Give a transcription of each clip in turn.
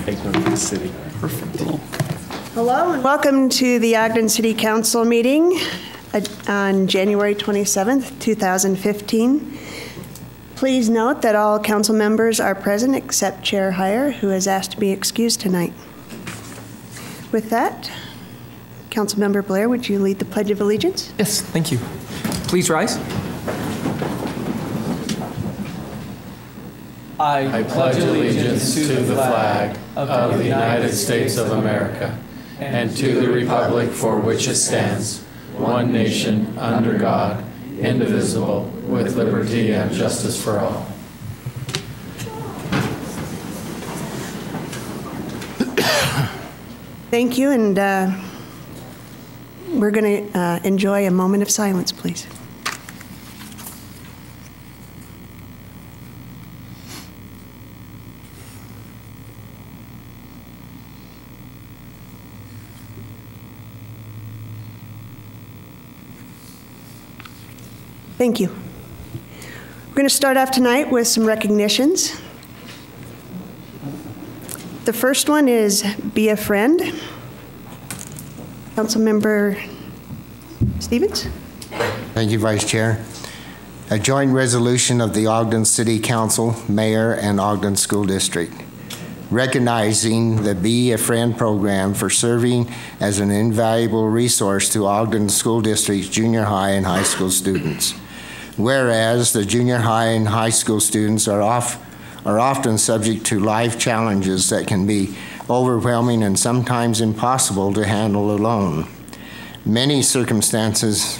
Take one for the city. Perfect. Hello and welcome to the Ogden City Council meeting on January 27th, 2015. Please note that all council members are present except Chair Heyer, who has asked to be excused tonight. With that, Councilmember Blair, would you lead the Pledge of Allegiance? Yes, thank you. Please rise. I pledge allegiance to the flag of the United States of America and to the republic for which it stands, one nation, under God, indivisible, with liberty and justice for all. Thank you, and we're going to enjoy a moment of silence, please. Thank you. We're going to start off tonight with some recognitions. The first one is Be a Friend. Councilmember Stevens. Thank you, Vice Chair. A joint resolution of the Ogden City Council, Mayor, and Ogden School District, recognizing the Be a Friend program for serving as an invaluable resource to Ogden School District's junior high and high school students. Whereas the junior high and high school students are often subject to life challenges that can be overwhelming and sometimes impossible to handle alone. Many circumstances,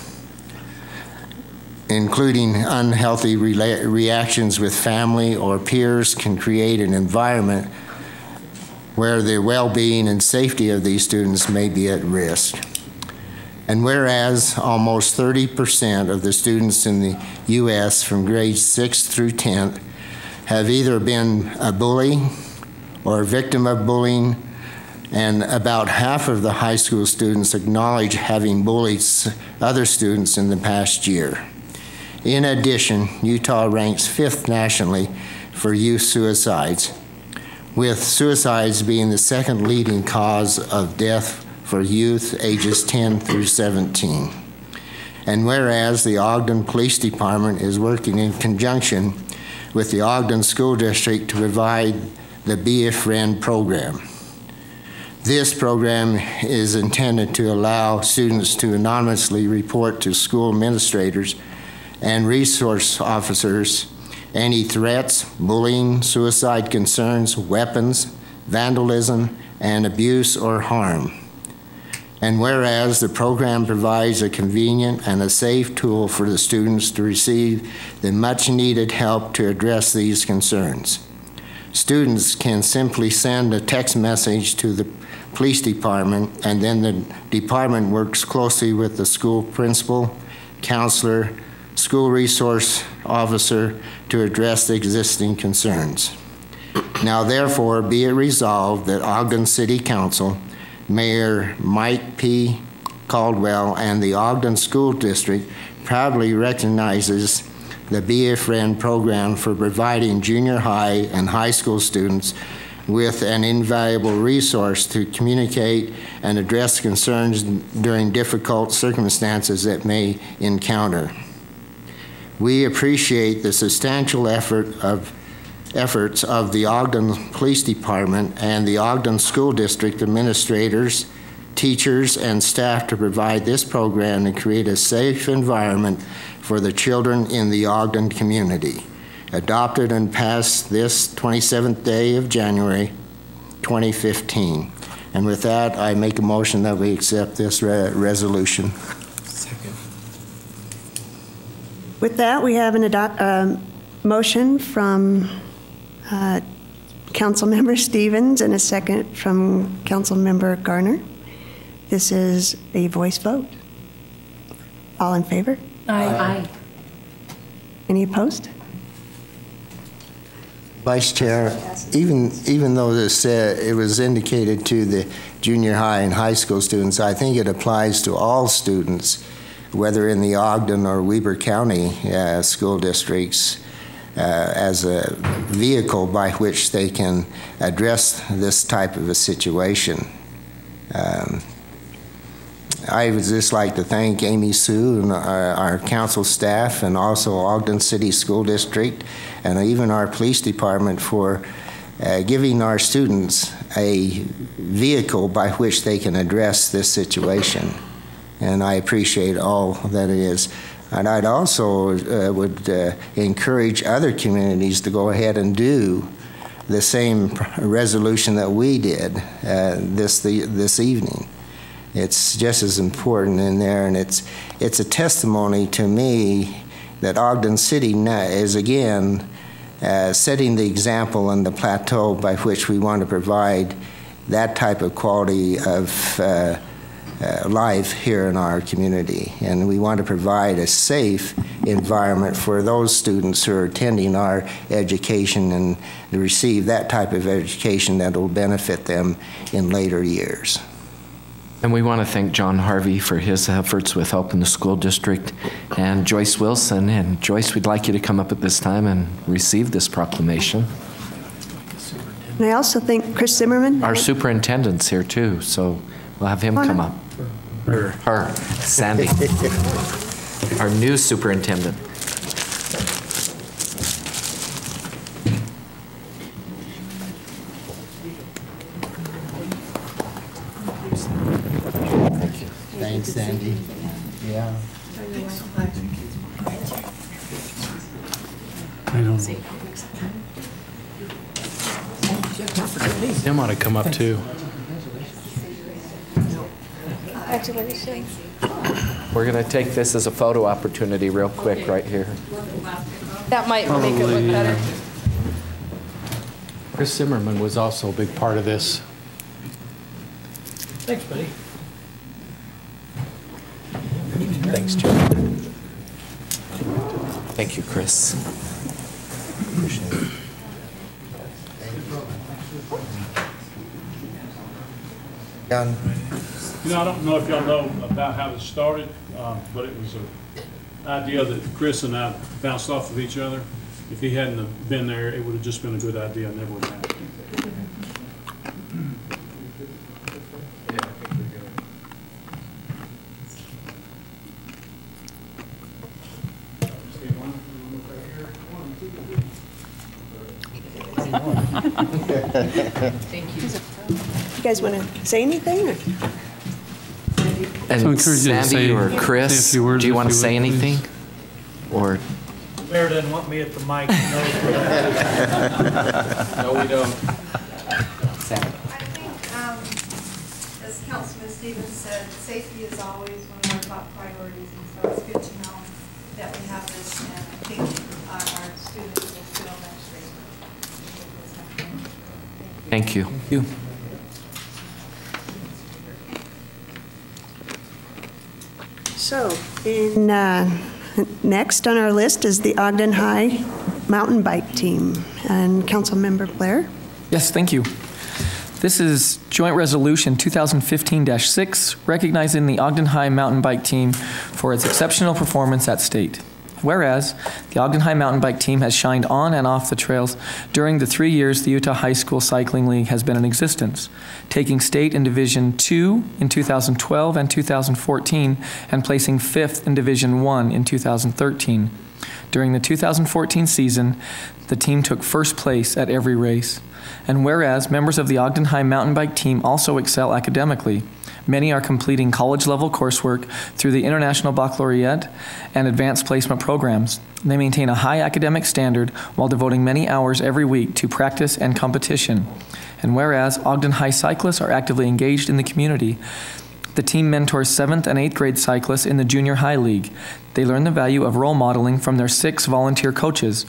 including unhealthy reactions with family or peers, can create an environment where the well-being and safety of these students may be at risk. And whereas almost 30% of the students in the U.S. from grades 6th through 10th have either been a bully or a victim of bullying, and about half of the high school students acknowledge having bullied other students in the past year. In addition, Utah ranks 5th nationally for youth suicides, with suicides being the second leading cause of death for youth ages 10 through 17. And whereas the Ogden Police Department is working in conjunction with the Ogden School District to provide the Be a Friend program. This program is intended to allow students to anonymously report to school administrators and resource officers any threats, bullying, suicide concerns, weapons, vandalism, and abuse or harm. And whereas the program provides a convenient and a safe tool for the students to receive the much-needed help to address these concerns. Students can simply send a text message to the police department, and then the department works closely with the school principal, counselor, school resource officer to address the existing concerns. Now therefore, be it resolved that Ogden City Council, Mayor Mike P. Caldwell, and the Ogden School District proudly recognizes the Be a Friend program for providing junior high and high school students with an invaluable resource to communicate and address concerns during difficult circumstances that may encounter. We appreciate the substantial efforts of the Ogden Police Department and the Ogden School District administrators, teachers, and staff to provide this program and create a safe environment for the children in the Ogden community. Adopted and passed this 27th day of January 2015. And with that, I make a motion that we accept this resolution. Second. With that, we have a motion from Councilmember Stevens and a second from Councilmember Garner. This is a voice vote. All in favor? Aye. Any opposed? Vice Chair, even though this it was indicated to the junior high and high school students, I think it applies to all students, whether in the Ogden or Weber County school districts. as a vehicle by which they can address this type of a situation. I would just like to thank Amy Sue and our council staff, and also Ogden City School District, and even our police department for giving our students a vehicle by which they can address this situation. And I appreciate all that it is. And I'd also would encourage other communities to go ahead and do the same resolution that we did this evening. It's just as important in there, and it's a testimony to me that Ogden City is again setting the example on the plateau by which we want to provide that type of quality of life here in our community. And we want to provide a safe environment for those students who are attending our education and to receive that type of education that will benefit them in later years. And we want to thank John Harvey for his efforts with helping the school district, and Joyce Wilson. And Joyce, we'd like you to come up at this time and receive this proclamation. And I also thank Chris Zimmerman. Our superintendent's here too, so we'll have him come up. Her, Sandy, our new superintendent. Thanks, Sandy. Yeah. Tim ought to come up too. We're going to take this as a photo opportunity real quick right here. That might make it look better. Chris Zimmerman was also a big part of this. Thanks, buddy. Thanks, Joe. Thank you, Chris. Appreciate it. Done. You know, I don't know if y'all know about how this started, but it was an idea that Chris and I bounced off of each other. If he hadn't have been there, it would have just been a good idea. It never would have happened. You guys want to say anything? Or? And Sandy or Chris, do you want to say anything? Or The mayor doesn't want me at the mic. No, we don't. Sandy. I think, as Councilman Stevens said, safety is always one of our top priorities, and so it's good to know that we have this, and I think our students will feel that straight. Thank you. Thank you. So, next on our list is the Ogden High Mountain Bike Team. And Councilmember Blair. Yes, thank you. This is Joint Resolution 2015-6, recognizing the Ogden High Mountain Bike Team for its exceptional performance at state. Whereas, the Ogden High Mountain Bike Team has shined on and off the trails during the 3 years the Utah High School Cycling League has been in existence, taking state in Division II in 2012 and 2014, and placing 5th in Division I in 2013. During the 2014 season, the team took first place at every race. And whereas members of the Ogden High Mountain Bike Team also excel academically, many are completing college-level coursework through the International Baccalaureate and Advanced Placement programs. They maintain a high academic standard while devoting many hours every week to practice and competition. And whereas Ogden High cyclists are actively engaged in the community, the team mentors 7th and 8th grade cyclists in the Junior High League. They learn the value of role modeling from their 6 volunteer coaches: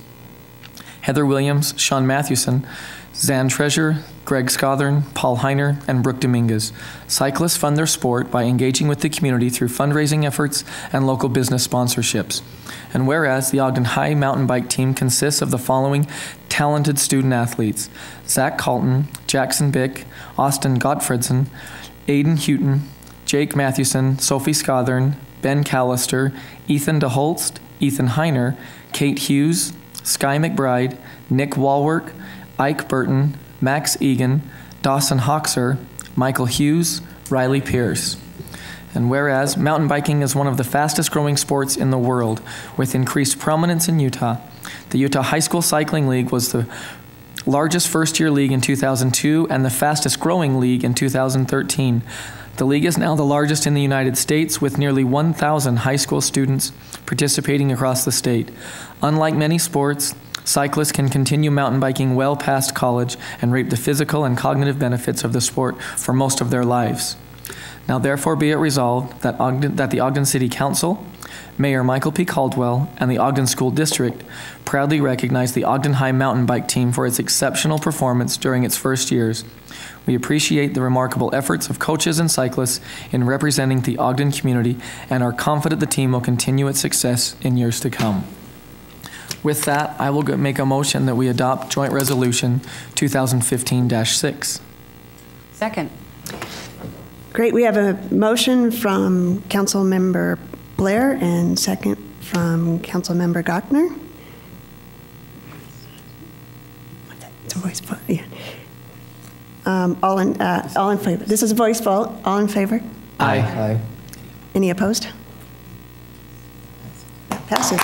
Heather Williams, Sean Mathewson, Zan Treasure, Greg Scothern, Paul Heiner, and Brooke Dominguez. Cyclists fund their sport by engaging with the community through fundraising efforts and local business sponsorships. And whereas the Ogden High Mountain Bike Team consists of the following talented student athletes: Zach Colton, Jackson Bick, Austin Gottfredson, Aiden Houghton, Jake Mathewson, Sophie Scothern, Ben Callister, Ethan DeHolst, Ethan Heiner, Kate Hughes, Sky McBride, Nick Walwork, Ike Burton, Max Egan, Dawson Hoxer, Michael Hughes, Riley Pierce. And whereas mountain biking is one of the fastest growing sports in the world with increased prominence in Utah, the Utah High School Cycling League was the largest first-year league in 2002 and the fastest growing league in 2013. The league is now the largest in the United States with nearly 1,000 high school students participating across the state. Unlike many sports, cyclists can continue mountain biking well past college and reap the physical and cognitive benefits of the sport for most of their lives. Now therefore be it resolved that the Ogden City Council, Mayor Michael P. Caldwell, and the Ogden School District proudly recognize the Ogden High Mountain Bike Team for its exceptional performance during its first years. We appreciate the remarkable efforts of coaches and cyclists in representing the Ogden community and are confident the team will continue its success in years to come. With that, I will make a motion that we adopt Joint Resolution 2015-6. Second. Great, we have a motion from Councilmember Blair and second from Councilmember Gochner. It's a voice vote, yeah. All in favor. This is a voice vote. All in favor? Aye. Aye. Any opposed? Passes.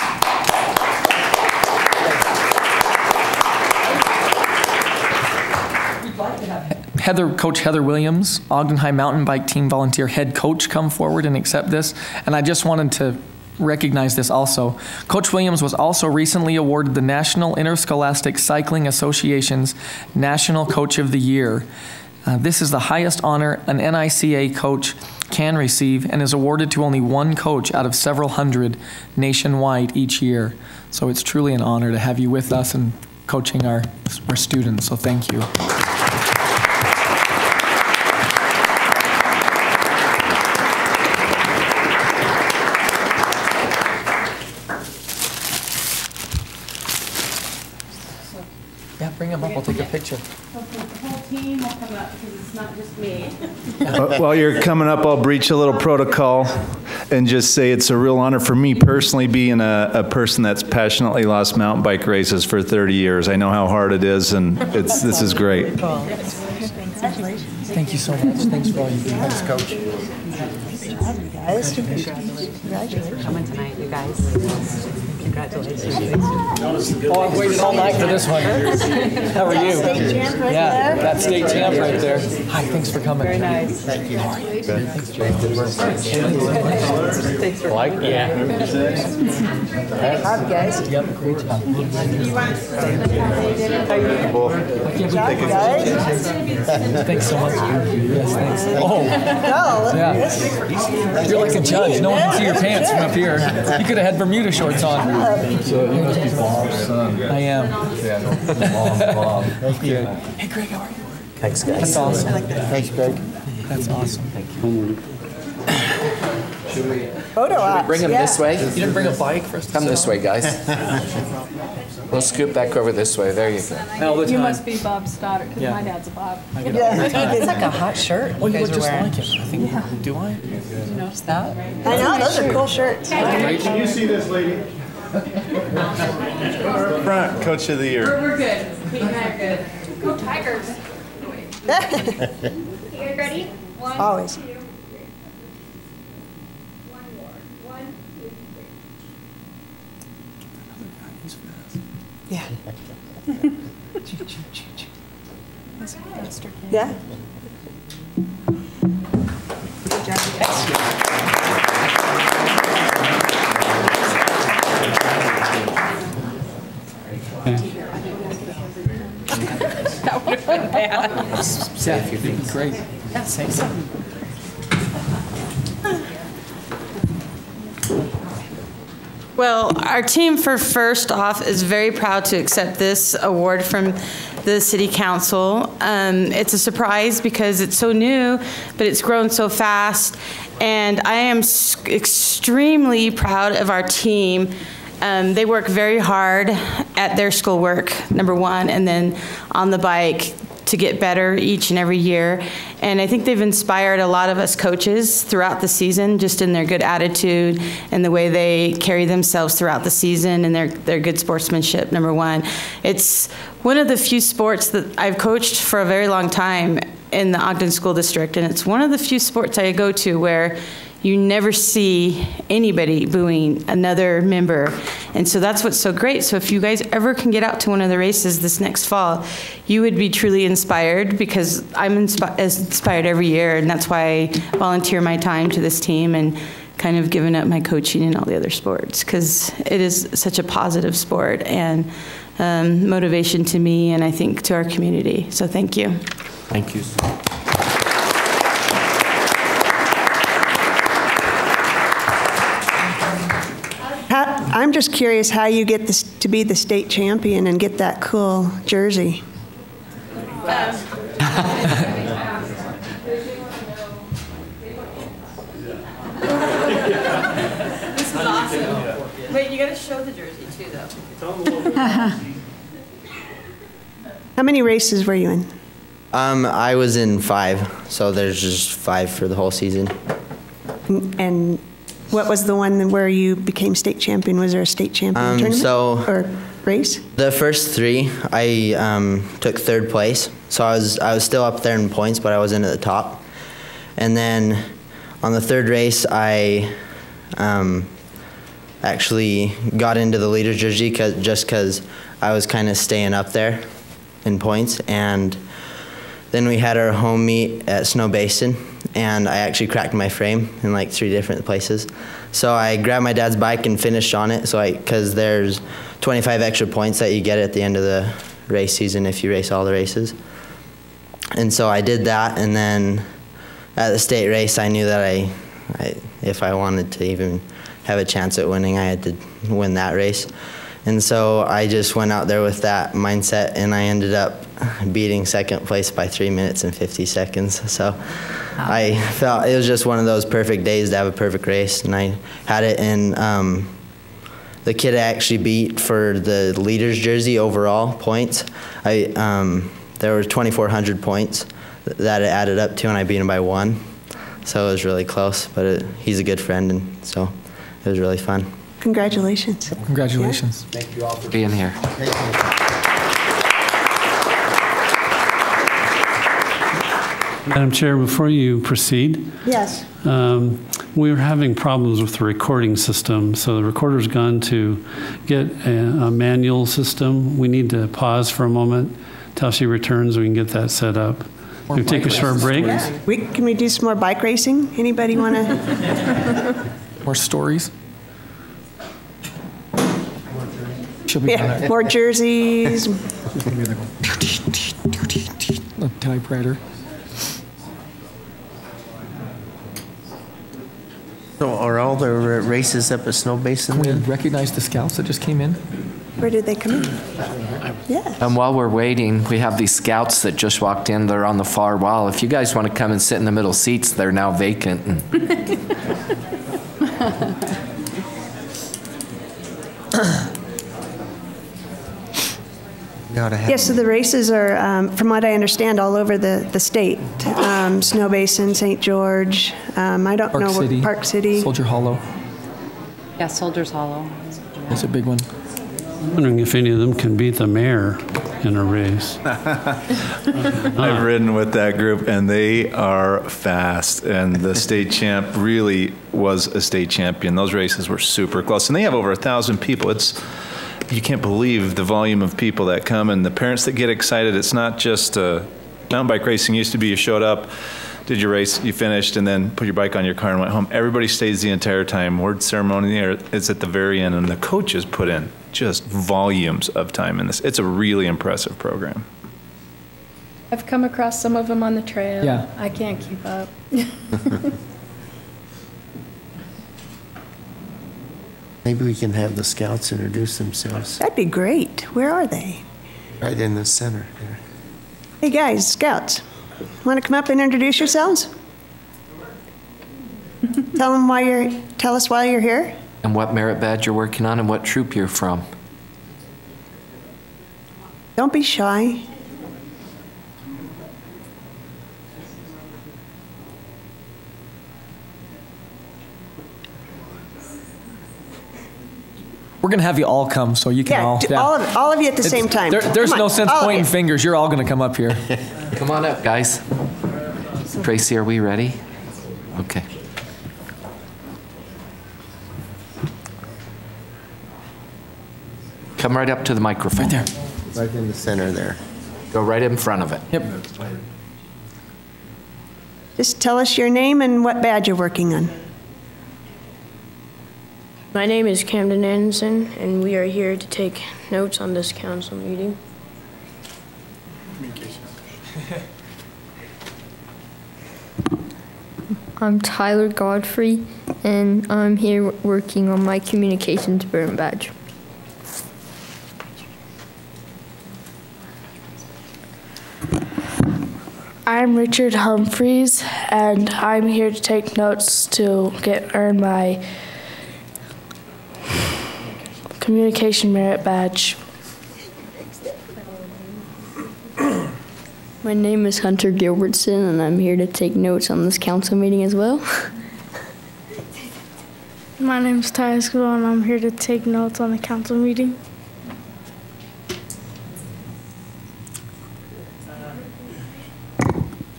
Coach Heather Williams, Ogden High Mountain Bike Team volunteer head coach, come forward and accept this. And I just wanted to recognize this also. Coach Williams was also recently awarded the National Interscholastic Cycling Association's National Coach of the Year. This is the highest honor an NICA coach can receive and is awarded to only one coach out of several hundred nationwide each year. So it's truly an honor to have you with us and coaching our students. So thank you. Yeah, bring them up. We'll take a picture. The whole team will come up because it's not just me. While you're coming up, I'll breach a little protocol and just say it's a real honor for me personally, being a person that's passionately lost mountain bike races for 30 years. I know how hard it is, and this is great. Congratulations. Thank you so much. Thanks for all you do. Thanks, Coach. Guys, Congratulations for coming tonight, you guys. Congratulations. Oh, I've waited all night for this one. How are you? state champ right Yeah, there. that state champ right there. Hi, thanks for coming. Very nice. Thank you. Thanks for Like, yeah. Job, guys. Yep, great job. Good job, guys. Thanks so much. Yes, thanks. Oh, Go, look at this. yeah. You're like a judge. No one can see your pants from up here. You could have had Bermuda shorts on. So you must be Bob's son. I am. Yeah, Bob. Thank you. Hey, Greg, how are you? Thanks, guys. That's awesome. Thanks, Greg. That's awesome. Thank you. Photo ops. Bring them this way. You didn't bring a bike for us to Come sit this on? way, guys. We'll scoot back over this way. There you go. All the time. You must be Bob's daughter, because Yeah. my dad's a Bob. Yeah. like a hot shirt. Oh, you look just like him. I think. Do I? Did you notice that? I know, those are cool shirts. Can you see this lady? Front, Coach of the Year. We're good. Kate and I are good. Go Tigers. You ready? One, Always. 2, 3. One more. 1, 2, 3. Yeah. Yeah. Good job, you guys. That would have been bad. Seth, you're doing great. Say something. Well, our team, for first off, is very proud to accept this award from the City Council. It's a surprise because it's so new, but it's grown so fast. And I am extremely proud of our team. They work very hard at their schoolwork, number one, and then on the bike to get better each and every year. And I think they've inspired a lot of us coaches throughout the season, just in their good attitude and the way they carry themselves throughout the season and their good sportsmanship, number one. It's one of the few sports that I've coached for a very long time in the Ogden School District, and it's one of the few sports I go to where you never see anybody booing another member. And so that's what's so great. So if you guys ever can get out to one of the races this next fall, you would be truly inspired, because I'm inspired every year, and that's why I volunteer my time to this team and kind of given up my coaching and all the other sports, because it is such a positive sport and motivation to me, and I think to our community. So thank you. Thank you. I'm just curious how you get this to be the state champion and get that cool jersey. This is awesome. Wait, you got to show the jersey too, though. How many races were you in? I was in 5, so there's just 5 for the whole season. And what was the one where you became state champion? Was there a state champion tournament or race? The first 3, I took 3rd place, so I was still up there in points, but I wasn't at the top. And then on the 3rd race, I actually got into the leader's jersey just because I was kind of staying up there in points. And then we had our home meet at Snow Basin, and I actually cracked my frame in like 3 different places. So I grabbed my dad's bike and finished on it, because there's 25 extra points that you get at the end of the race season if you race all the races. And so I did that, and then at the state race, I knew that if I wanted to even have a chance at winning, I had to win that race. And so I just went out there with that mindset, and I ended up beating 2nd place by 3 minutes and 50 seconds. So I felt it was just one of those perfect days to have a perfect race, and I had it. And the kid I actually beat for the leader's jersey overall points, there were 2,400 points that it added up to, and I beat him by 1. So it was really close, but he's a good friend, and so it was really fun. Congratulations. Congratulations. Yeah. Thank you all for being here. Madam Chair, before you proceed. Yes. We were having problems with the recording system, so the recorder's gone to get a manual system. We need to pause for a moment till she returns. We can get that set up. Can we take a short break? Yeah. Can we do some more bike racing? Anybody want to? More stories? Yeah, more jerseys. A typewriter. So are all the races up at Snow Basin? Can we recognize the scouts that just came in? Where did they come in? Yeah. And while we're waiting, we have these scouts that just walked in. They're on the far wall. If you guys want to come and sit in the middle seats, they're now vacant. Yes, so the races are, from what I understand, all over the state. Snow Basin, St. George, I don't know what, Park City. Soldier Hollow. Yeah, Soldier's Hollow. That's a big one. I'm wondering if any of them can beat the mayor in a race. I've ridden with that group, and they are fast. And the state champ really was a state champion. Those races were super close, and they have over 1,000 people. You can't believe the volume of people that come, and the parents that get excited. It's not just mountain bike racing. Used to be you showed up, did your race, you finished, and then put your bike on your car and went home. Everybody stays the entire time. Word ceremony is at the very end, and the coaches put in just volumes of time in this. It's a really impressive program. I've come across some of them on the trail. Yeah. I can't keep up. Maybe we can have the scouts introduce themselves. That'd be great. Where are they? Right in the center there. Hey guys, scouts, want to come up and introduce yourselves? Tell us why you're here. And what merit badge you're working on and what troop you're from. Don't be shy. We're going to have you all come so you can all. Yeah, all of you at the same time. There's no sense pointing fingers. You're all going to come up here. Come on up, guys. Tracy, are we ready? Okay. Come right up to the microphone. Right there. Right in the center there. Go right in front of it. Yep. Just tell us your name and what badge you're working on. My name is Camden Anderson, and we are here to take notes on this council meeting. I'm Tyler Godfrey, and I'm here working on my communications burn badge. I'm Richard Humphreys, and I'm here to take notes to earn my communication merit badge. My name is Hunter Gilbertson, and I'm here to take notes on this council meeting as well. My name is Ty Escobar, and I'm here to take notes on the council meeting.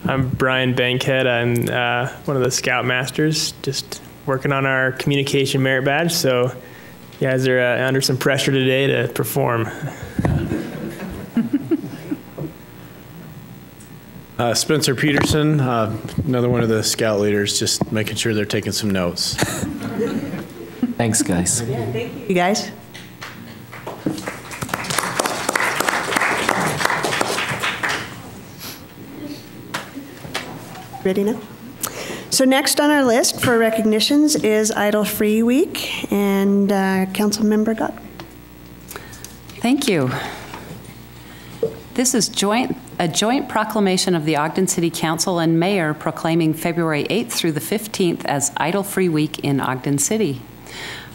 I'm Brian Bankhead. I'm one of the Scoutmasters, just working on our communication merit badge. So you guys are under some pressure today to perform. Spencer Peterson, another one of the Scout leaders, just making sure they're taking some notes. Thanks, guys. Yeah, thank you, guys. Ready now? So next on our list for recognitions is Idle Free Week, and Councilmember Gott. Thank you. This is a joint proclamation of the Ogden City Council and Mayor proclaiming February 8th through the 15th as Idle Free Week in Ogden City.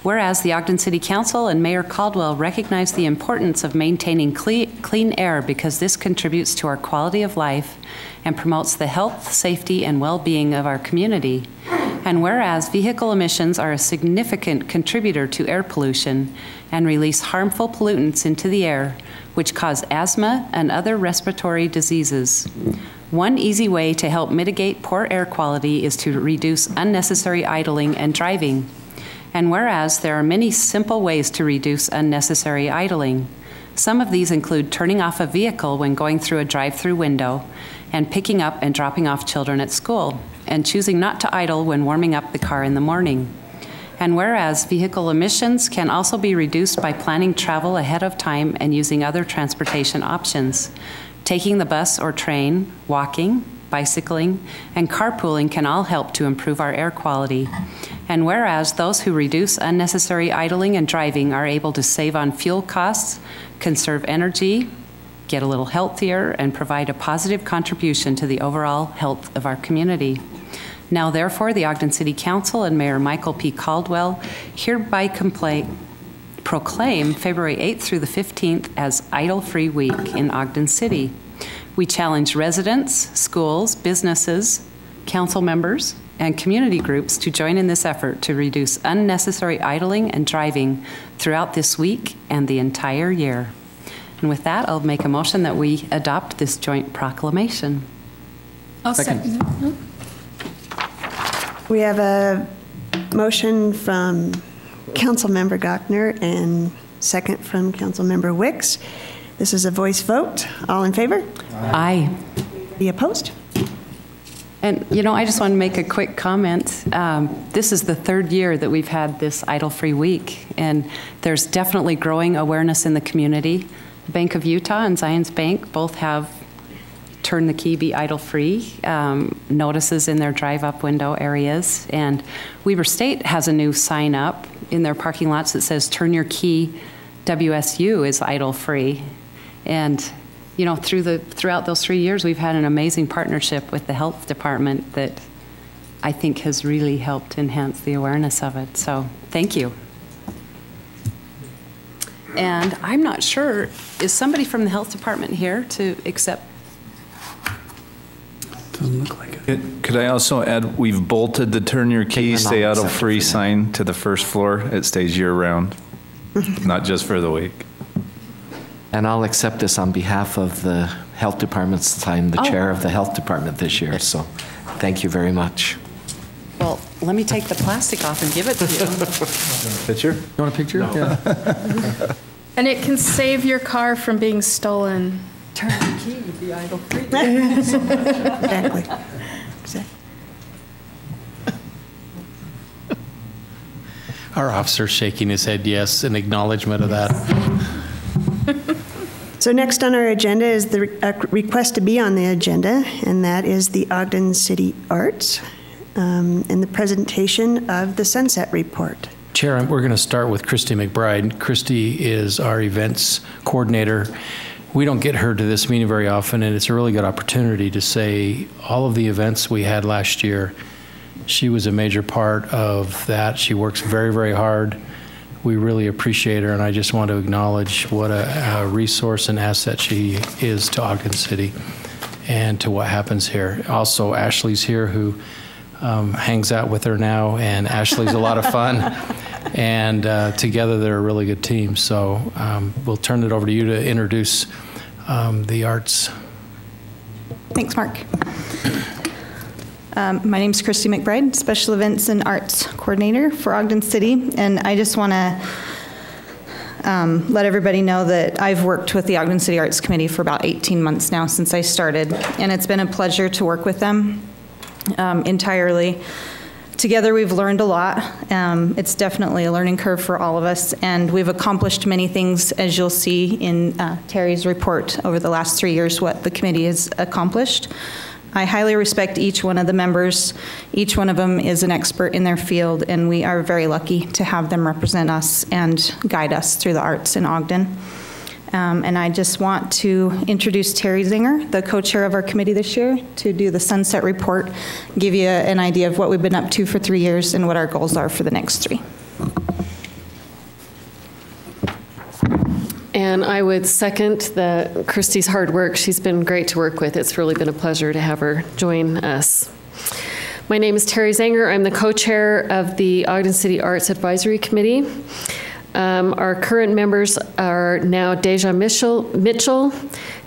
Whereas the Ogden City Council and Mayor Caldwell recognize the importance of maintaining clean air because this contributes to our quality of life and promotes the health, safety, and well-being of our community. And whereas vehicle emissions are a significant contributor to air pollution and release harmful pollutants into the air, which cause asthma and other respiratory diseases. One easy way to help mitigate poor air quality is to reduce unnecessary idling and driving. And whereas there are many simple ways to reduce unnecessary idling, some of these include turning off a vehicle when going through a drive-through window and picking up and dropping off children at school, and choosing not to idle when warming up the car in the morning. And whereas vehicle emissions can also be reduced by planning travel ahead of time and using other transportation options. Taking the bus or train, walking, bicycling, and carpooling can all help to improve our air quality. And whereas those who reduce unnecessary idling and driving are able to save on fuel costs, conserve energy, get a little healthier, and provide a positive contribution to the overall health of our community. Now, therefore, the Ogden City Council and Mayor Michael P. Caldwell hereby proclaim February 8th through the 15th as Idle Free Week in Ogden City. We challenge residents, schools, businesses, council members, and community groups to join in this effort to reduce unnecessary idling and driving throughout this week and the entire year. And with that, I'll make a motion that we adopt this joint proclamation. I'll second it. We have a motion from Councilmember Gochner and second from Councilmember Wicks. This is a voice vote. All in favor? Aye. Be opposed? And, you know, I just want to make a quick comment. This is the third year that we've had this Idle Free Week, and there's definitely growing awareness in the community. Bank of Utah and Zions Bank both have turn the key, be idle free notices in their drive-up window areas. And Weber State has a new sign up in their parking lots that says turn your key, WSU is idle free. And you know, throughout those 3 years, we've had an amazing partnership with the health department that I think has really helped enhance the awareness of it. So thank you. And I'm not sure, is somebody from the health department here to accept? Doesn't look like it. Could I also add, we've bolted the turn your key, stay out of free sign to the first floor. It stays year round. not just for the week. And I'll accept this on behalf of the Health Department, since I'm the chair of the Health Department this year. So thank you very much. Well, let me take the plastic off and give it to you. Picture? You want a picture? No. Yeah. And it can save your car from being stolen. Turn the key, be idle free. Exactly. Our officer's shaking his head yes in acknowledgement of that. So next on our agenda is the request to be on the agenda, and that is the Ogden City Arts and the presentation of the Sunset Report. Chair, we're going to start with Christy McBride. Christy is our events coordinator. We don't get her to this meeting very often, and it's a really good opportunity to say all of the events we had last year, she was a major part of that. She works very, very hard. We really appreciate her, and I just want to acknowledge what a resource and asset she is to Ogden City and to what happens here. Also, Ashley's here, who hangs out with her now, and Ashley's a lot of fun. And together they're a really good team. So we'll turn it over to you to introduce the arts. Thanks, Mark. My name is Christy McBride, Special Events and Arts Coordinator for Ogden City, and I just want to let everybody know that I've worked with the Ogden City Arts Committee for about 18 months now since I started, and it's been a pleasure to work with them entirely. Together we've learned a lot. It's definitely a learning curve for all of us, and we've accomplished many things, as you'll see in Terry's report over the last 3 years, what the committee has accomplished. I highly respect each one of the members. Each one of them is an expert in their field, and we are very lucky to have them represent us and guide us through the arts in Ogden. And I just want to introduce Terry Zinger, the co-chair of our committee this year, to do the Sunset Report, give you an idea of what we've been up to for 3 years and what our goals are for the next 3. And I would second Christy's hard work. She's been great to work with. It's really been a pleasure to have her join us. My name is Terry Zanger. I'm the co-chair of the Ogden City Arts Advisory Committee. Our current members are now Deja Mitchell,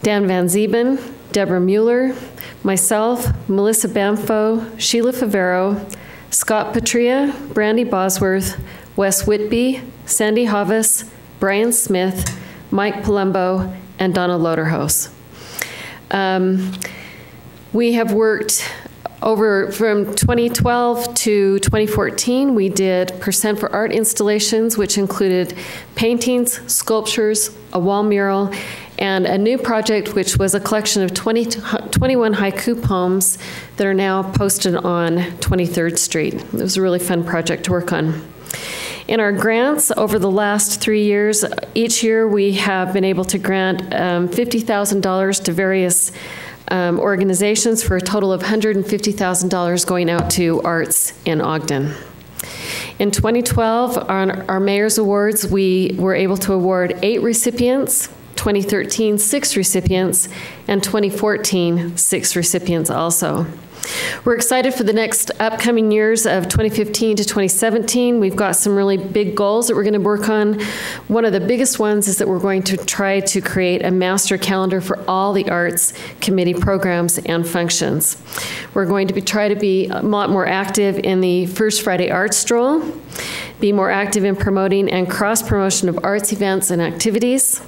Dan Van Zeeben, Deborah Mueller, myself, Melissa Bamfo, Sheila Favero, Scott Patria, Brandy Bosworth, Wes Whitby, Sandy Havas, Brian Smith, Mike Palumbo, and Donna Loderhouse. We have worked over from 2012 to 2014. We did Percent for Art installations, which included paintings, sculptures, a wall mural, and a new project which was a collection of 21 haiku poems that are now posted on 23rd Street. It was a really fun project to work on. In our grants over the last 3 years, each year we have been able to grant $50,000 to various organizations for a total of $150,000 going out to arts in Ogden. In 2012, on our Mayor's Awards, we were able to award 8 recipients, 2013, 6 recipients, and 2014, 6 recipients also. We're excited for the next upcoming years of 2015 to 2017. We've got some really big goals that we're going to work on. One of the biggest ones is that we're going to try to create a master calendar for all the Arts Committee programs and functions. We're going to try to be a lot more active in the First Friday Arts Stroll, be more active in promoting and cross-promotion of arts events and activities.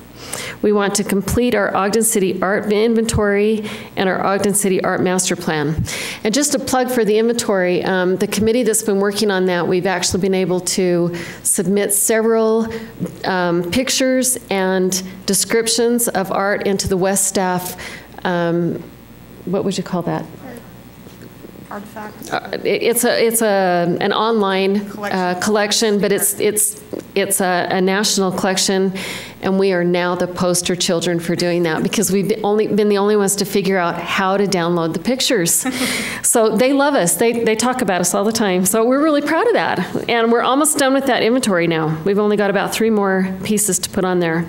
We want to complete our Ogden City Art Inventory and our Ogden City Art Master Plan. And just a plug for the inventory, the committee that's been working on that, we've actually been able to submit several pictures and descriptions of art into the West Staff, what would you call that? Artifacts. It's an online collection, but it's a national collection, and we are now the poster children for doing that because we've been the only ones to figure out how to download the pictures. So they love us. They talk about us all the time. So we're really proud of that, and we're almost done with that inventory now. We've only got about 3 more pieces to put on there.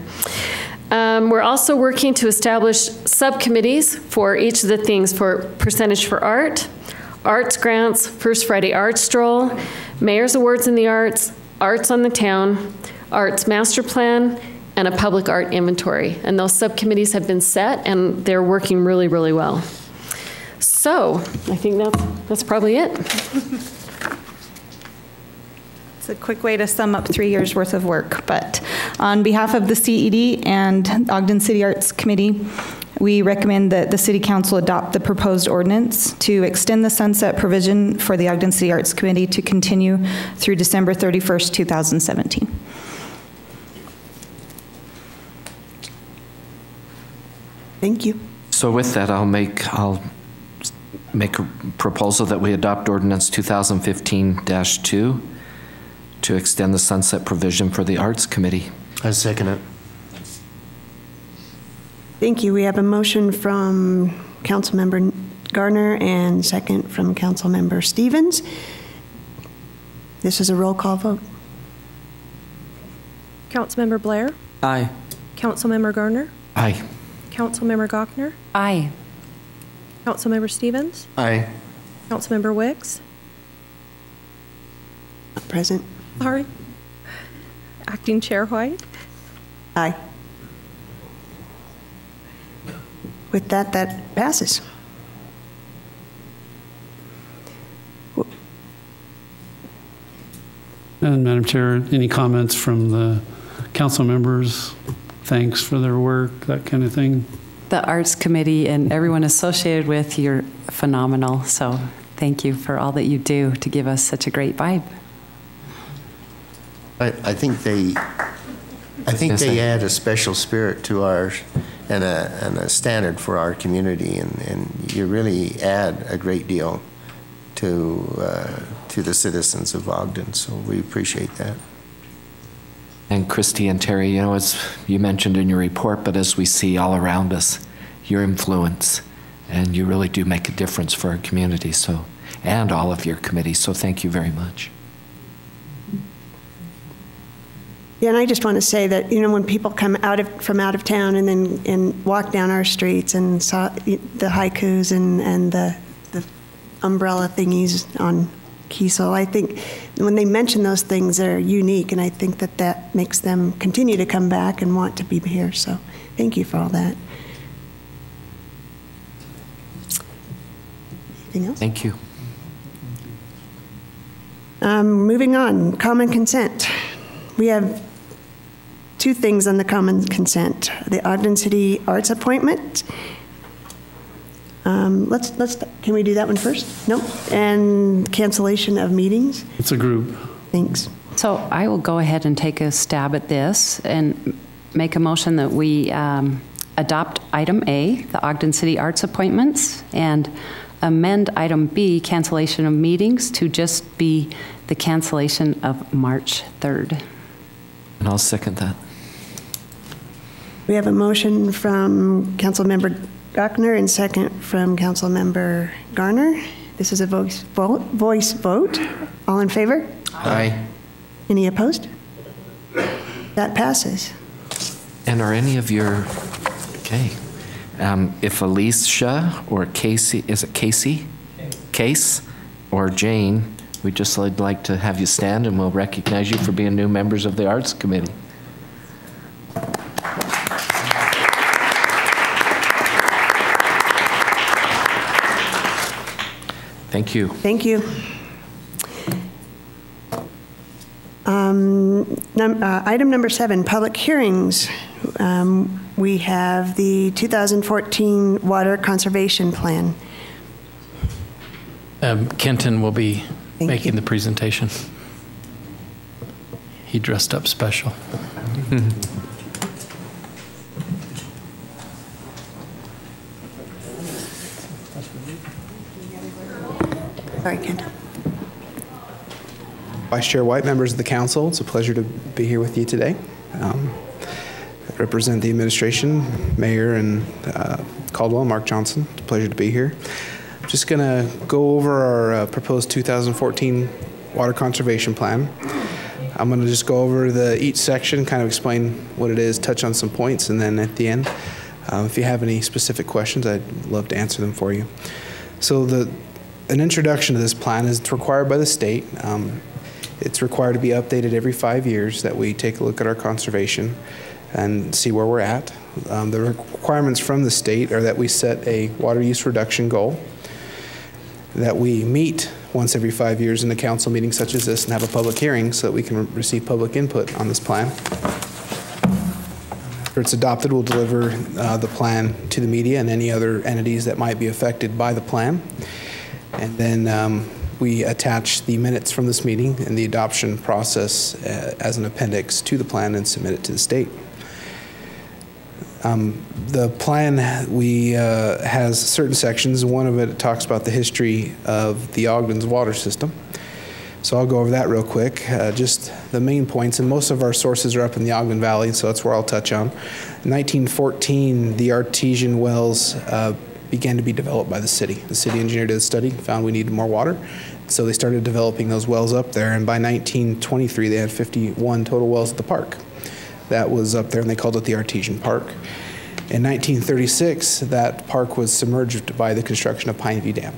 We're also working to establish subcommittees for each of the things for Percentage for Art, Arts Grants, First Friday Arts Stroll, Mayor's Awards in the Arts, Arts on the Town, arts master plan, and a public art inventory. And those subcommittees have been set, and they're working really, really well. So I think that's probably it. It's a quick way to sum up 3 years' worth of work. But on behalf of the CED and Ogden City Arts Committee, we recommend that the City Council adopt the proposed ordinance to extend the sunset provision for the Ogden City Arts Committee to continue through December 31st, 2017. Thank you. So with that, I'll make a proposal that we adopt ordinance 2015-2 to extend the sunset provision for the Arts Committee. I second it. Thank you. We have a motion from Councilmember Garner and second from Councilmember Stevens. This is a roll call vote. Councilmember Blair? Aye. Councilmember Garner? Aye. Councilmember Gochner? Aye. Councilmember Stevens? Aye. Councilmember Wicks? Present. Sorry. Acting Chair White? Aye. With that, that passes. And Madam Chair, any comments from the council members? Thanks for their work, that kind of thing. The Arts Committee and everyone associated with, you're phenomenal. So thank you for all that you do to give us such a great vibe. I think they add a special spirit to ours and a standard for our community, and you really add a great deal to the citizens of Ogden. So we appreciate that. And Christy and Terry, you know, as you mentioned in your report, but as we see all around us, your influence, and you really do make a difference for our community, so, and all of your committees, so thank you very much. Yeah, and I just want to say that, you know, when people come from out of town and walk down our streets and saw the haikus and the umbrella thingies on Kiesel, I think when they mention those things, they're unique, and I think that makes them continue to come back and want to be here. So thank you for all that. Anything else? Thank you. Moving on, common consent. We have two things on the common consent: the Ogden City Arts appointment. Can we do that one first? Nope. And cancellation of meetings. It's a group. Thanks. So I will go ahead and take a stab at this and make a motion that we adopt item A, the Ogden City Arts appointments, and amend item B, cancellation of meetings, to just be the cancellation of March 3rd. And I'll second that. We have a motion from Councilmember Gochner and second from Councilmember Garner. This is a voice vote. All in favor? Aye. Any opposed? That passes. And are any of your, okay, if Alicia or Casey, is it Casey? Case or Jane, we'd just like to have you stand and we'll recognize you for being new members of the Arts Committee. Thank you. Thank you. Item number 7, public hearings. We have the 2014 Water Conservation Plan. Kenton will be making you. the presentation. He dressed up special. Sorry, Kenton. Vice Chair White, members of the council, it's a pleasure to be here with you today. I represent the administration, Mayor and Caldwell, Mark Johnson. It's a pleasure to be here. I'm just going to go over our proposed 2014 Water Conservation Plan. I'm going to just go over each section, kind of explain what it is, touch on some points, and then at the end, if you have any specific questions, I'd love to answer them for you. So an introduction to this plan is required by the state. It's required to be updated every 5 years, that we take a look at our conservation and see where we're at. The requirements from the state are that we set a water use reduction goal, that we meet once every 5 years in a council meeting such as this and have a public hearing so that we can receive public input on this plan. After it's adopted, we'll deliver the plan to the media and any other entities that might be affected by the plan. And then we attach the minutes from this meeting and the adoption process as an appendix to the plan and submit it to the state. The plan has certain sections. One of it talks about the history of the Ogden's water system. So I'll go over that real quick. Just the main points, and most of our sources are up in the Ogden Valley, so that's where I'll touch on. In 1914, the artesian wells began to be developed by the city. The city engineer did a study, found we needed more water, so they started developing those wells up there, and by 1923, they had 51 total wells at the park. That was up there, and they called it the Artesian Park. In 1936, that park was submerged by the construction of Pineview Dam.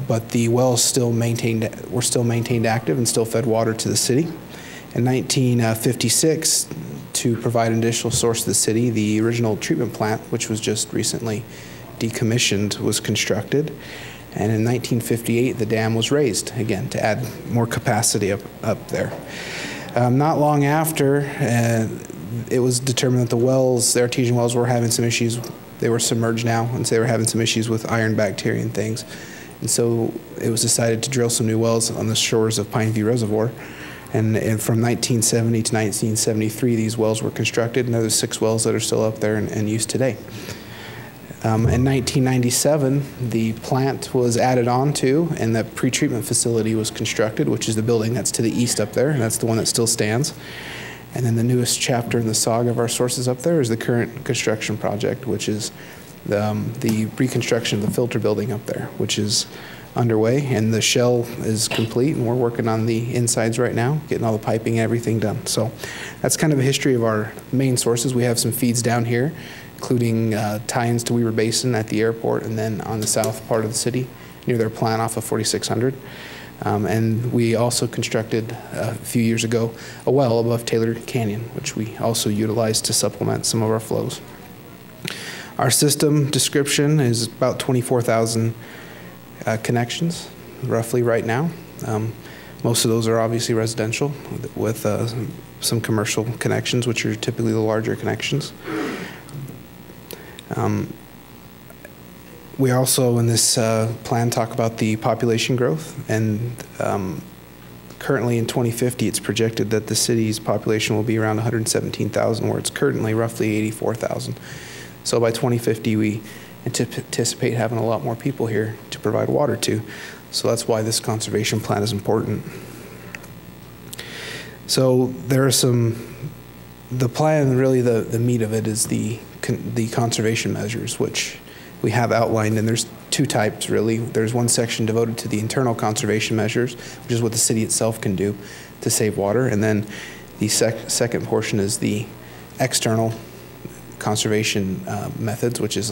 But the wells were still maintained active and still fed water to the city. In 1956, to provide an additional source to the city, the original treatment plant, which was just recently decommissioned, was constructed. And in 1958, the dam was raised, again, to add more capacity up there. Not long after, it was determined that the artesian wells were having some issues. They were submerged now, and so they were having some issues with iron bacteria and things. And so it was decided to drill some new wells on the shores of Pineview Reservoir. And from 1970 to 1973, these wells were constructed, and there's 6 wells that are still up there in use today. In 1997, the plant was added on to, and the pretreatment facility was constructed, which is the building that's to the east up there, and that's the one that still stands. And then the newest chapter in the saga of our sources up there is the current construction project, which is the reconstruction of the filter building up there, which is underway, and the shell is complete, and we're working on the insides right now, getting all the piping and everything done. So that's kind of a history of our main sources. We have some feeds down here, including tie-ins to Weaver Basin at the airport, and then on the south part of the city, near their plant off of 4600. And we also constructed a few years ago a well above Taylor Canyon, which we also utilized to supplement some of our flows. Our system description is about 24,000 connections, roughly right now. Most of those are obviously residential, with some commercial connections, which are typically the larger connections. We also, in this plan, talk about the population growth, and currently in 2050, it's projected that the city's population will be around 117,000, where it's currently roughly 84,000. So by 2050, we anticipate having a lot more people here to provide water to. So that's why this conservation plan is important. So there are the plan, really the meat of it is the conservation measures, which we have outlined, and there's 2 types really. There's one section devoted to the internal conservation measures, which is what the city itself can do to save water, and then the second portion is the external conservation methods, which is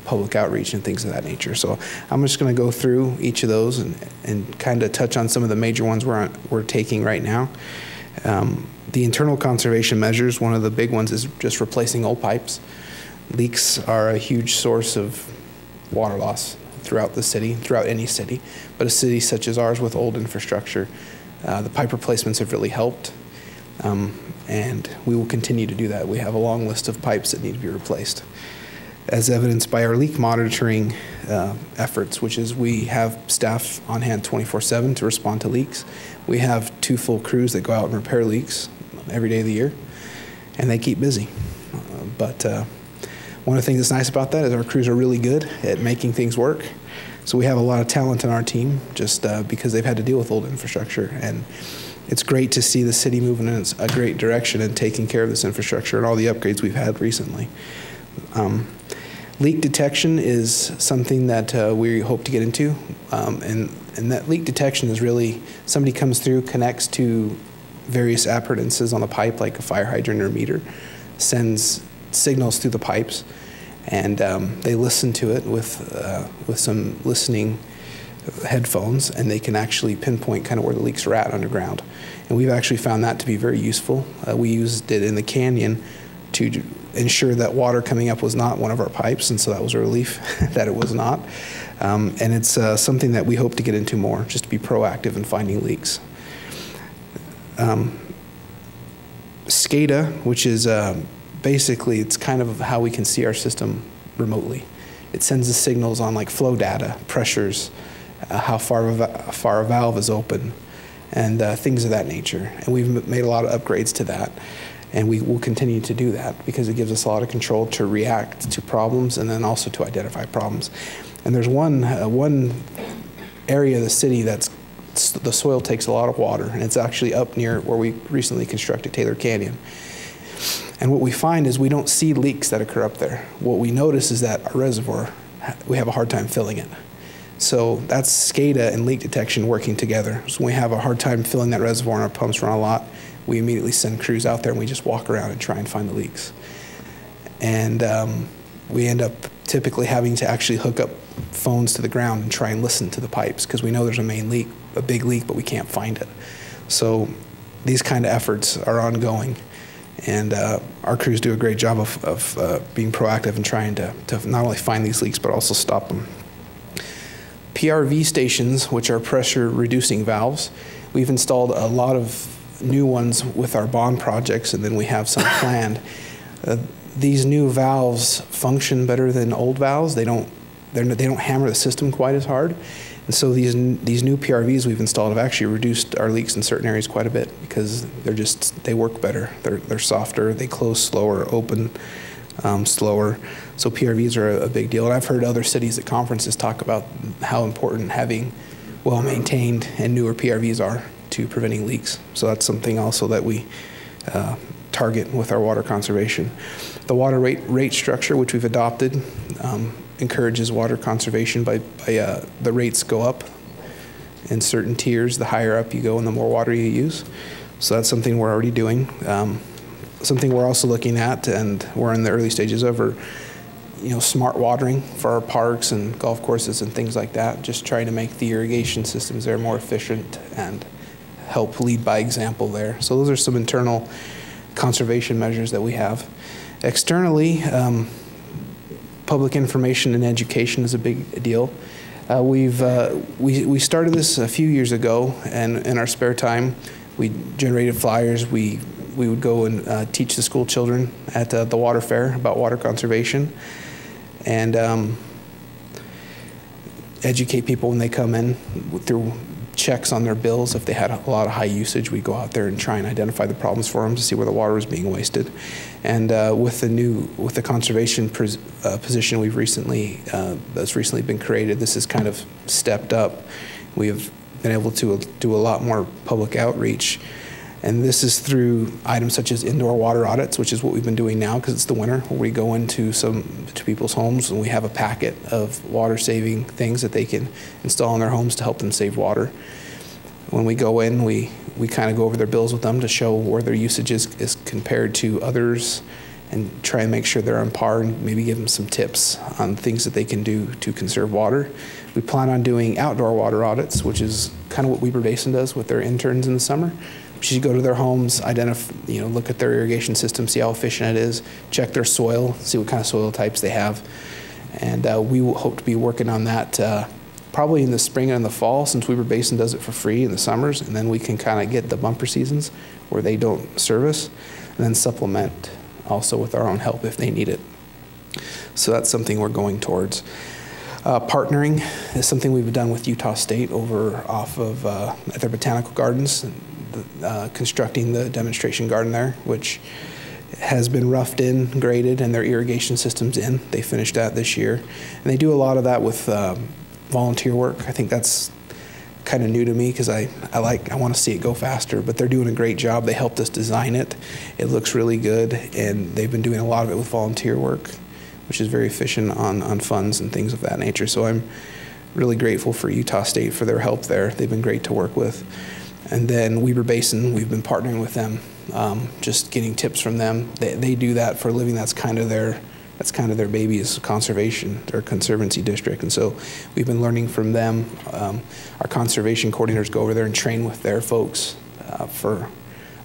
public outreach and things of that nature. So I'm just going to go through each of those and kind of touch on some of the major ones we're taking right now. The internal conservation measures, one of the big ones is just replacing old pipes. Leaks are a huge source of water loss throughout the city, throughout any city, but a city such as ours with old infrastructure, the pipe replacements have really helped, and we will continue to do that. We have a long list of pipes that need to be replaced, as evidenced by our leak monitoring efforts, which is we have staff on hand 24/7 to respond to leaks. We have 2 full crews that go out and repair leaks every day of the year, and they keep busy. But one of the things that's nice about that is our crews are really good at making things work. So we have a lot of talent in our team just because they've had to deal with old infrastructure. And it's great to see the city moving in a great direction and taking care of this infrastructure and all the upgrades we've had recently. Leak detection is something that we hope to get into. And that leak detection is really somebody comes through, connects to various appurtenances on the pipe, like a fire hydrant or meter, sends signals through the pipes, and they listen to it with some listening headphones, and they can actually pinpoint kind of where the leaks are at underground. And we've actually found that to be very useful. We used it in the canyon to ensure that water coming up was not one of our pipes, and so that was a relief that it was not. And it's something that we hope to get into more, just to be proactive in finding leaks. SCADA, which is basically, it's kind of how we can see our system remotely. It sends the signals on like flow data, pressures, how far a valve is open, and things of that nature. And we've made a lot of upgrades to that. And we will continue to do that because it gives us a lot of control to react to problems and then also to identify problems. And there's one area of the city that's the soil takes a lot of water, and it's actually up near where we recently constructed Taylor Canyon. And what we find is we don't see leaks that occur up there. What we notice is that our reservoir, we have a hard time filling it. So that's SCADA and leak detection working together. So when we have a hard time filling that reservoir and our pumps run a lot, we immediately send crews out there and we just walk around and try and find the leaks. And we end up typically having to actually hook up phones to the ground and try and listen to the pipes because we know there's a main leak, a big leak, but we can't find it. So these kind of efforts are ongoing. And our crews do a great job of being proactive and trying to not only find these leaks, but also stop them. PRV stations, which are pressure reducing valves, we've installed a lot of new ones with our bond projects, and then we have some planned. These new valves function better than old valves. They don't hammer the system quite as hard. And so these new PRVs we've installed have actually reduced our leaks in certain areas quite a bit because they work better. They're softer, they close slower, open slower. So PRVs are a big deal. And I've heard other cities at conferences talk about how important having well-maintained and newer PRVs are to preventing leaks. So that's something also that we target with our water conservation. The water rate structure, which we've adopted, encourages water conservation by the rates go up in certain tiers. The higher up you go and the more water you use. So that's something we're already doing. Something we're also looking at, and we're in the early stages of, are smart watering for our parks and golf courses and things like that. Just trying to make the irrigation systems there more efficient and help lead by example there. So those are some internal conservation measures that we have. Externally, public information and education is a big deal. We started this a few years ago, and in our spare time, we generated flyers. We would go and teach the school children at the water fair about water conservation, and educate people when they come in through checks on their bills. If they had a lot of high usage, we'd go out there and try and identify the problems for them to see where the water was being wasted. And with the conservation position we've that's recently been created, this has kind of stepped up. We have been able to do a lot more public outreach, and this is through items such as indoor water audits, which is what we've been doing now because it's the winter, where we go into people's homes and we have a packet of water saving things that they can install in their homes to help them save water. When we go in, we kind of go over their bills with them to show where their usage is compared to others, and try and make sure they're on par, and maybe give them some tips on things that they can do to conserve water. We plan on doing outdoor water audits, which is kind of what Weber Basin does with their interns in the summer. You go to their homes, look at their irrigation system, see how efficient it is, check their soil, see what kind of soil types they have. And we will hope to be working on that probably in the spring and in the fall, since Weber Basin does it for free in the summers, and then we can kind of get the bumper seasons where they don't service, and then supplement also with our own help if they need it. So that's something we're going towards. Partnering is something we've done with Utah State at their botanical gardens, constructing the demonstration garden there, which has been roughed in, graded, and their irrigation system's in. They finished that this year. And they do a lot of that with volunteer work. I think that's kind of new to me because I want to see it go faster, but they're doing a great job. They helped us design it. It looks really good, and they've been doing a lot of it with volunteer work, which is very efficient on funds and things of that nature. So I'm really grateful for Utah State for their help there. They've been great to work with. And then Weber Basin, we've been partnering with them, just getting tips from them. They do that for a living. That's kind of their that's kind of their baby, is conservation, their conservancy district. And so we've been learning from them. Our conservation coordinators go over there and train with their folks for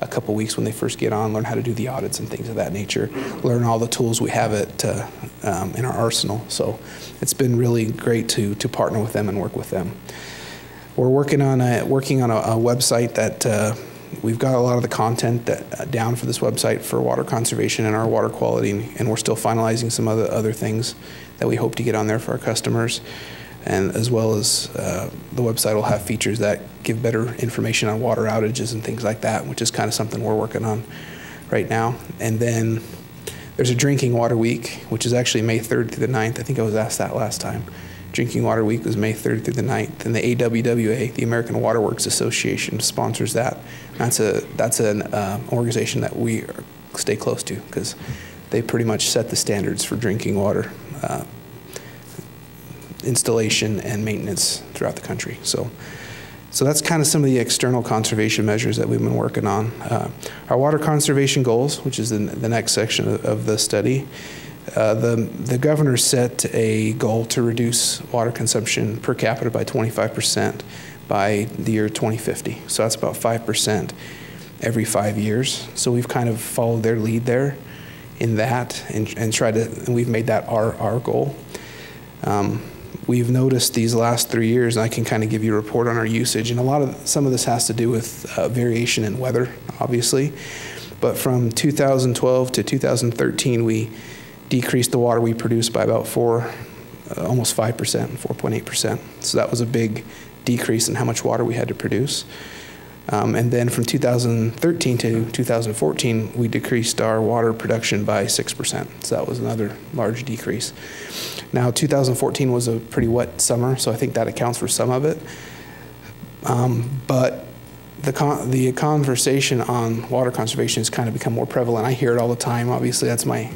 a couple weeks when they first get on, learn how to do the audits and things of that nature, learn all the tools we have in our arsenal. So it's been really great to partner with them and work with them. We're working on a website that we've got a lot of the content down for this website for water conservation and our water quality, and we're still finalizing some other things that we hope to get on there for our customers. And as well as the website will have features that give better information on water outages and things like that, which is kind of something we're working on right now. And then there's a Drinking Water Week, which is actually May 3rd through the 9th. I think I was asked that last time. Drinking Water Week was May 3rd through the 9th, and the AWWA, the American Water Works Association, sponsors that. That's an organization that we stay close to because they pretty much set the standards for drinking water installation and maintenance throughout the country. So that's kind of some of the external conservation measures that we've been working on. Our water conservation goals, which is the next section of the study, the governor set a goal to reduce water consumption per capita by 25% by the year 2050. So that's about 5% every 5 years. So we've kind of followed their lead there in that and tried to, and we've made that our goal. We've noticed these last 3 years, and I can kind of give you a report on our usage, and some of this has to do with variation in weather, obviously. But from 2012 to 2013, we decreased the water we produced by about almost 5%, 4.8%. So that was a big decrease in how much water we had to produce. And then from 2013 to 2014, we decreased our water production by 6%. So that was another large decrease. Now, 2014 was a pretty wet summer, so I think that accounts for some of it. But the conversation on water conservation has kind of become more prevalent. I hear it all the time. Obviously, that's big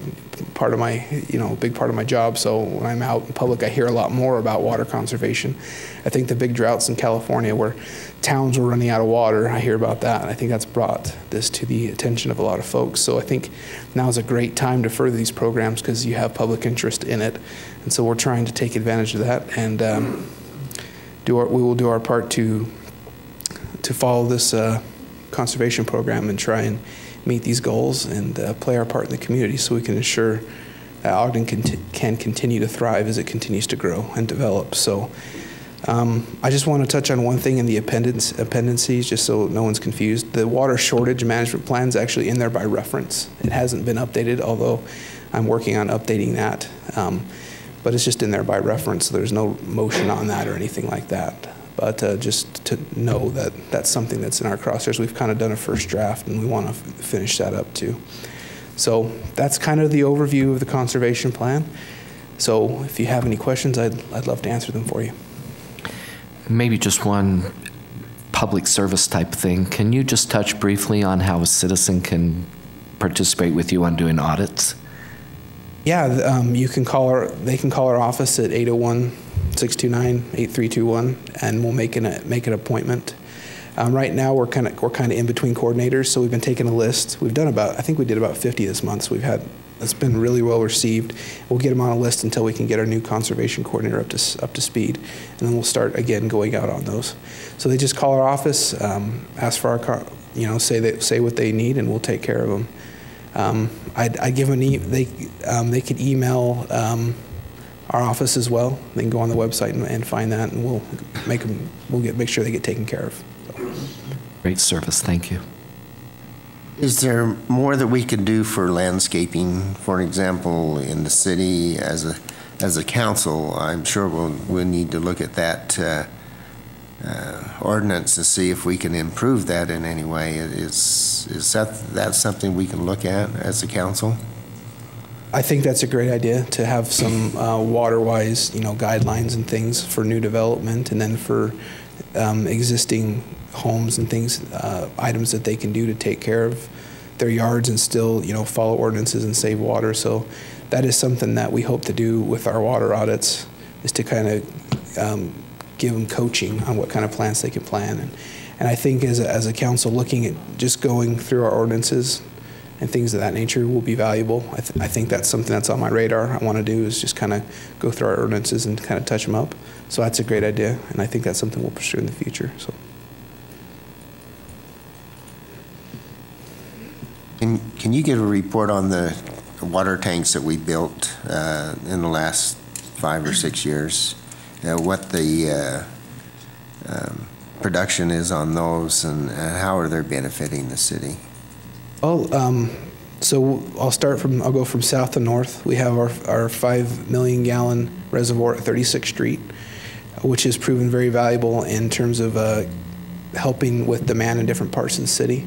part of my job. So when I'm out in public, I hear a lot more about water conservation. I think the big droughts in California where towns were running out of water, I hear about that. And I think that's brought this to the attention of a lot of folks. So I think now is a great time to further these programs because you have public interest in it. And so we're trying to take advantage of that and we will do our part to follow this conservation program and try and meet these goals and play our part in the community so we can ensure that Ogden can continue to thrive as it continues to grow and develop. So I just want to touch on one thing in the appendices, just so no one's confused. The water shortage management plan is actually in there by reference. It hasn't been updated, although I'm working on updating that. But it's just in there by reference, so there's no motion on that or anything like that. But just to know that that's something that's in our crosshairs. We've kind of done a first draft, and we want to finish that up too. So that's kind of the overview of the conservation plan. So if you have any questions, I'd love to answer them for you. Maybe just one public service type thing. Can you just touch briefly on how a citizen can participate with you on doing audits? Yeah, they can call our office at 801-629-8321, and we'll make an appointment. Right now, we're kind of in between coordinators, so we've been taking a list. We've done I think we did about 50 this month. So it's been really well received. We'll get them on a list until we can get our new conservation coordinator up to speed, and then we'll start again going out on those. So they just call our office, ask for our, say what they need, and we'll take care of them. I give them they could email our office as well. They can go on the website and find that, and we'll make sure they get taken care of. So. Great service, thank you. Is there more that we could do for landscaping, for example, in the city as a council? I'm sure we'll need to look at that ordinance to see if we can improve that in any way. Is that something we can look at as a council? I think that's a great idea to have some water-wise, guidelines and things for new development, and then for existing homes and things, items that they can do to take care of their yards and still, follow ordinances and save water. So that is something that we hope to do with our water audits, is to kind of give them coaching on what kind of plants they can plant. And I think as a council, looking at just going through our ordinances and things of that nature will be valuable. I think that's something that's on my radar. I want to do is just kind of go through our ordinances and kind of touch them up. So that's a great idea, and I think that's something we'll pursue in the future. So. Can you give a report on the water tanks that we built in the last 5 or 6 years? What the production is on those, and how are they benefiting the city? So I'll go from south to north. We have our 5 million gallon reservoir at 36th Street, which has proven very valuable in terms of helping with demand in different parts of the city.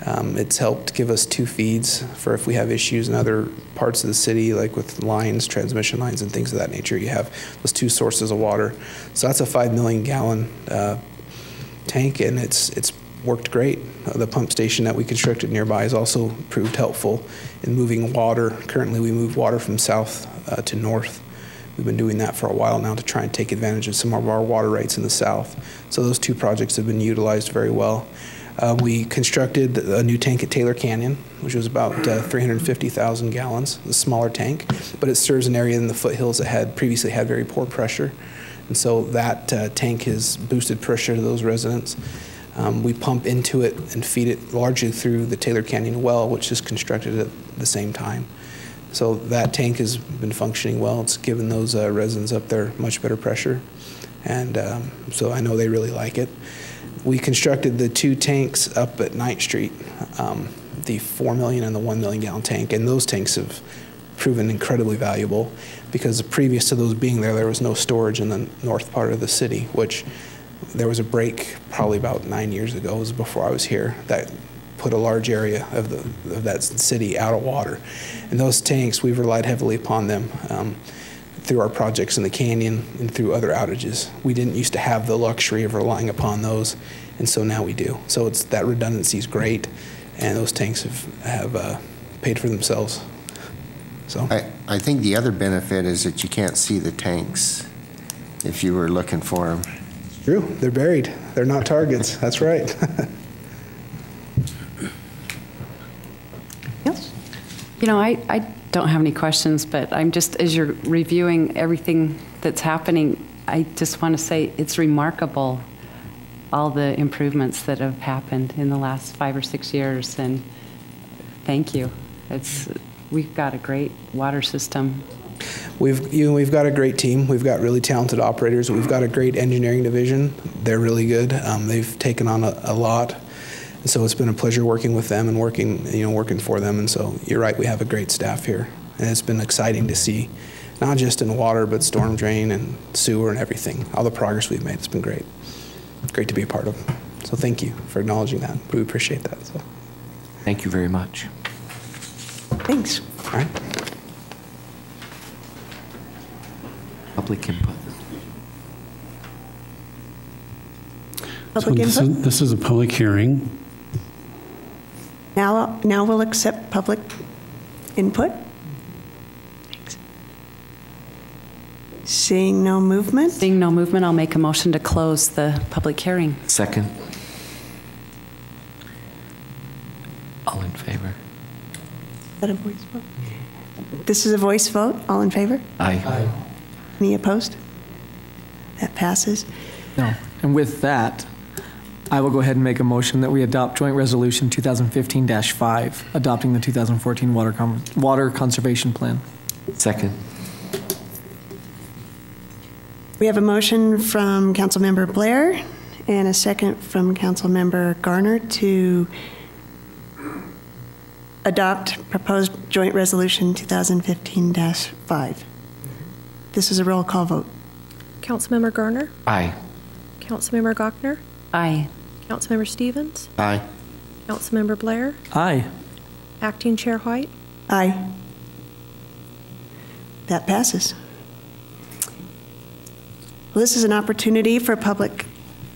It's helped give us 2 feeds for if we have issues in other parts of the city, like with lines, transmission lines, and things of that nature. You have those 2 sources of water. So that's a 5 million gallon tank, and it's worked great. The pump station that we constructed nearby has also proved helpful in moving water. Currently, we move water from south to north. We've been doing that for a while now to try and take advantage of some of our water rights in the south. So those 2 projects have been utilized very well. We constructed a new tank at Taylor Canyon, which was about 350,000 gallons, a smaller tank, but it serves an area in the foothills that had previously had very poor pressure. And so that tank has boosted pressure to those residents. We pump into it and feed it largely through the Taylor Canyon well, which is constructed at the same time. So that tank has been functioning well. It's given those residents up there much better pressure. And so I know they really like it. We constructed the 2 tanks up at 9th Street, the 4 million and the 1 million gallon tank, and those tanks have proven incredibly valuable because previous to those being there was no storage in the north part of the city, which there was a break probably about 9 years ago, it was before I was here, that put a large area of that city out of water. And those tanks, we've relied heavily upon them through our projects in the canyon and through other outages. We didn't used to have the luxury of relying upon those, and so now we do. So that redundancy is great, and those tanks have paid for themselves. So I think the other benefit is that you can't see the tanks if you were looking for them. True, they're buried. They're not targets. That's right. Yes? You know, I don't have any questions, but I'm just, as you're reviewing everything that's happening, I just want to say it's remarkable, all the improvements that have happened in the last 5 or 6 years, and thank you. We've got a great water system. We've got a great team. We've got really talented operators. We've got a great engineering division. They're really good. They've taken on a lot. And so it's been a pleasure working with them and working for them. And so you're right, we have a great staff here. And it's been exciting to see, not just in water, but storm drain and sewer and everything. All the progress we've made, it's been great. Great to be a part of. So thank you for acknowledging that. We appreciate that. So. Thank you very much. Thanks. All right. Public input. Public input? This is a public hearing. Now we'll accept public input. Thanks. Seeing no movement? Seeing no movement, I'll make a motion to close the public hearing. Second. All in favor? Is that a voice vote? This is a voice vote. All in favor? Aye. Any opposed? That passes. No. And with that, I will go ahead and make a motion that we adopt Joint Resolution 2015-5, adopting the 2014 Water Conservation Plan. Second. We have a motion from Councilmember Blair and a second from Councilmember Garner to adopt proposed Joint Resolution 2015-5. This is a roll call vote. Councilmember Garner? Aye. Councilmember Gochner? Aye. Councilmember Stevens? Aye. Councilmember Blair? Aye. Acting Chair White? Aye. That passes. Well, this is an opportunity for public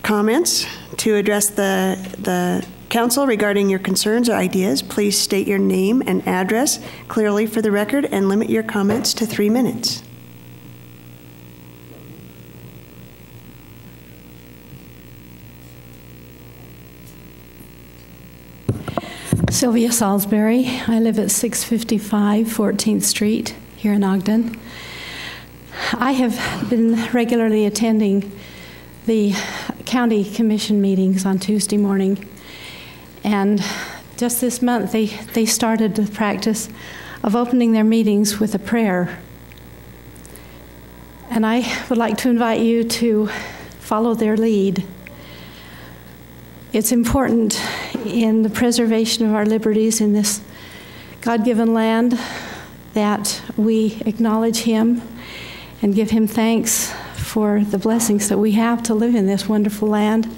comments to address the council regarding your concerns or ideas. Please state your name and address clearly for the record and limit your comments to 3 minutes. Sylvia Salisbury. I live at 655 14th Street here in Ogden. I have been regularly attending the county commission meetings on Tuesday morning, and just this month they started the practice of opening their meetings with a prayer. And I would like to invite you to follow their lead. It's important in the preservation of our liberties in this God-given land that we acknowledge Him and give Him thanks for the blessings that we have to live in this wonderful land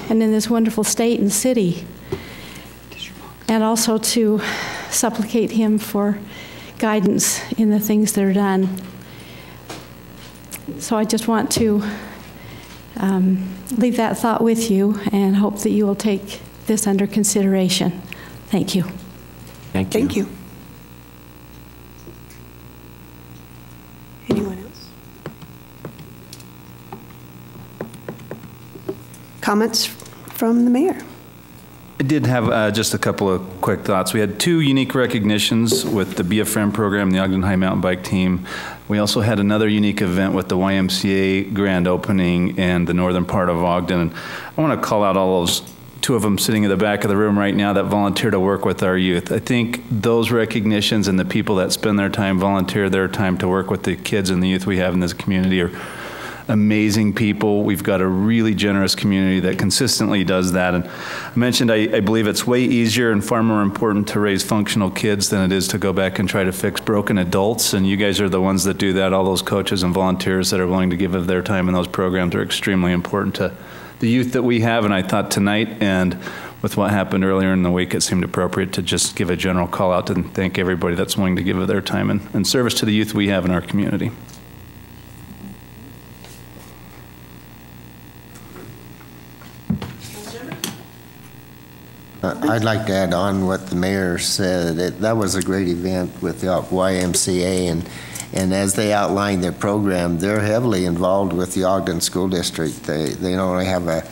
and in this wonderful state and city, and also to supplicate Him for guidance in the things that are done. So I just want to leave that thought with you and hope that you will take this under consideration. Thank you. Thank you. Thank you. Anyone else? Comments from the mayor? I did have just a couple of quick thoughts. We had 2 unique recognitions with the Be a Friend program, the Ogden High Mountain Bike Team. We also had another unique event with the YMCA grand opening in the northern part of Ogden. And I want to call out all those 2 of them sitting in the back of the room right now that volunteer to work with our youth. I think those recognitions and the people that spend their time, volunteer their time to work with the kids and the youth we have in this community are amazing people. We've got a really generous community that consistently does that. And I mentioned I believe it's way easier and far more important to raise functional kids than it is to go back and try to fix broken adults. And you guys are the ones that do that. All those coaches and volunteers that are willing to give of their time in those programs are extremely important to the youth that we have. And I thought tonight, and with what happened earlier in the week, it seemed appropriate to just give a general call out and thank everybody that's willing to give of their time and service to the youth we have in our community. I'd like to add on what the mayor said. That was a great event with the YMCA, and as they outlined their program, they're heavily involved with the Ogden School District. They not only have a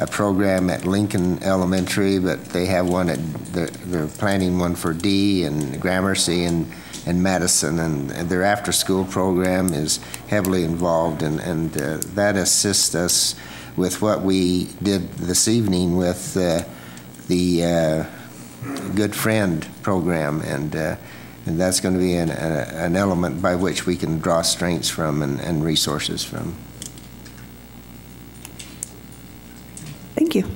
program at Lincoln Elementary, but they have one at, they're planning one for D and Gramercy and Madison, and their after-school program is heavily involved, and that assists us with what we did this evening with the Good Friend program, and that's going to be an element by which we can draw strengths from and resources from. Thank you.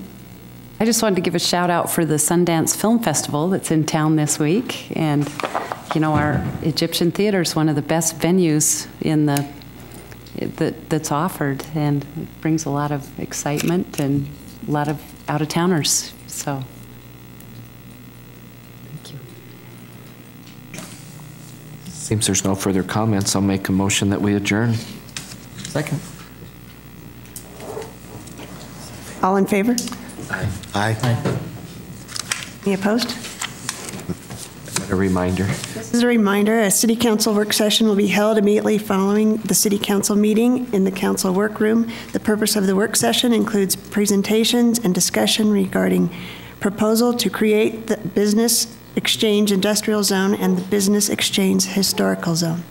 I just wanted to give a shout out for the Sundance Film Festival that's in town this week. And, you know, our Egyptian Theater is one of the best venues in that's offered, and it brings a lot of excitement and a lot of out-of-towners. So, thank you. Seems there's no further comments. I'll make a motion that we adjourn. Second. All in favor? Aye. Aye. Any opposed? A reminder. This is a reminder, a city council work session will be held immediately following the city council meeting in the council workroom. The purpose of the work session includes presentations and discussion regarding proposal to create the Business Exchange Industrial Zone and the Business Exchange Historical Zone.